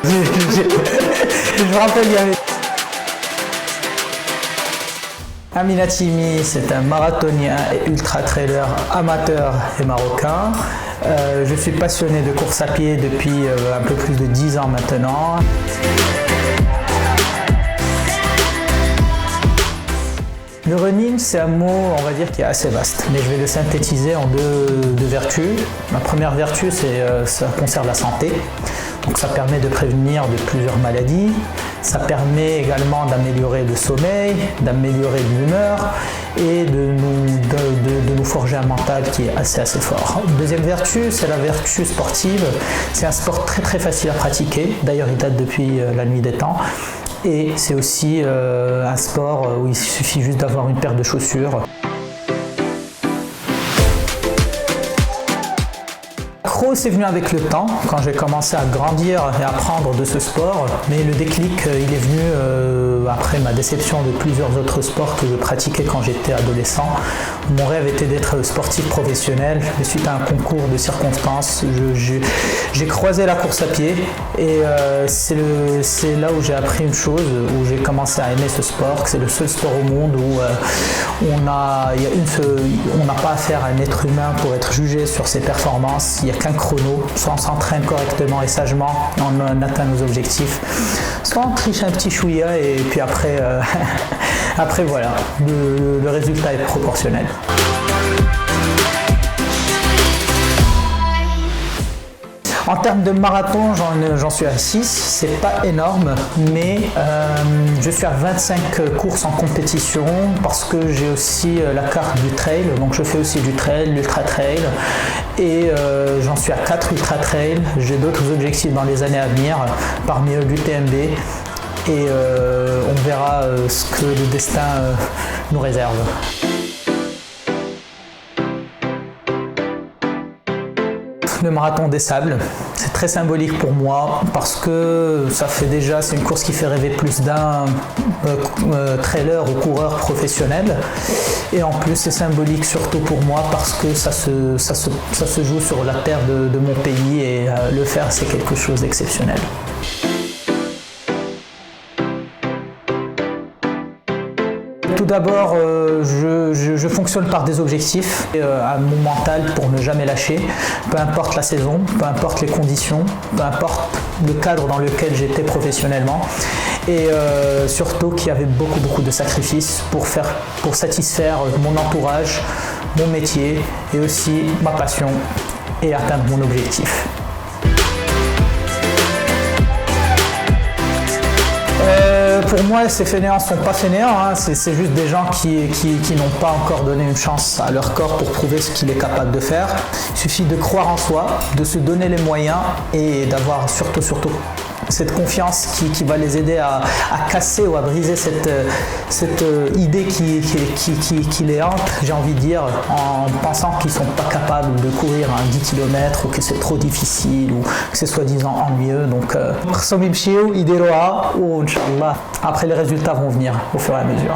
Je me rappelle, il y avait... Amin Hatimi, c'est un marathonien et ultra-trailer amateur et marocain. Je suis passionné de course à pied depuis un peu plus de 10 ans maintenant. Le running, c'est un mot, on va dire, qui est assez vaste, mais je vais le synthétiser en deux vertus. Ma première vertu, ça concerne la santé. Donc ça permet de prévenir de plusieurs maladies. Ça permet également d'améliorer le sommeil, d'améliorer l'humeur et de nous forger un mental qui est assez fort. Deuxième vertu, c'est la vertu sportive. C'est un sport très facile à pratiquer. D'ailleurs, il date depuis la nuit des temps. Et c'est aussi un sport où il suffit juste d'avoir une paire de chaussures. L'accro, c'est venu avec le temps, quand j'ai commencé à grandir et à apprendre de ce sport. Mais le déclic, il est venu après ma déception de plusieurs autres sports que je pratiquais quand j'étais adolescent. Mon rêve était d'être sportif professionnel. Et suite à un concours de circonstances, j'ai croisé la course à pied. Et c'est là où j'ai appris une chose, où j'ai commencé à aimer ce sport. C'est le seul sport au monde où on n'a pas affaire à un être humain pour être jugé sur ses performances. Il n'y a qu'un chrono. Soit on s'entraîne correctement et sagement, on atteint nos objectifs. Soit on triche un petit chouïa et puis après, après voilà, le résultat est proportionnel. En termes de marathon, j'en suis à 6, c'est pas énorme, mais je suis à 25 courses en compétition parce que j'ai aussi la carte du trail, donc je fais aussi du trail, l'ultra trail, et j'en suis à 4 ultra trail. J'ai d'autres objectifs dans les années à venir, parmi eux l'UTMB, et on verra ce que le destin nous réserve. Le marathon des sables, c'est très symbolique pour moi parce que c'est une course qui fait rêver plus d'un trailer ou coureur professionnel, et en plus c'est symbolique surtout pour moi parce que ça se joue sur la terre de mon pays, et le faire, c'est quelque chose d'exceptionnel. Tout d'abord, je fonctionne par des objectifs, à mon mental pour ne jamais lâcher, peu importe la saison, peu importe les conditions, peu importe le cadre dans lequel j'étais professionnellement, et surtout qu'il y avait beaucoup de sacrifices pour satisfaire mon entourage, mon métier et aussi ma passion et atteindre mon objectif. Pour moi, ces fainéants ne sont pas fainéants, hein. C'est juste des gens qui n'ont pas encore donné une chance à leur corps pour prouver ce qu'il est capable de faire. Il suffit de croire en soi, de se donner les moyens et d'avoir surtout cette confiance qui va les aider à casser ou à briser cette idée qui les hante, j'ai envie de dire, en pensant qu'ils ne sont pas capables de courir un 10 km ou que c'est trop difficile ou que c'est soi-disant ennuyeux. Donc, après les résultats vont venir au fur et à mesure.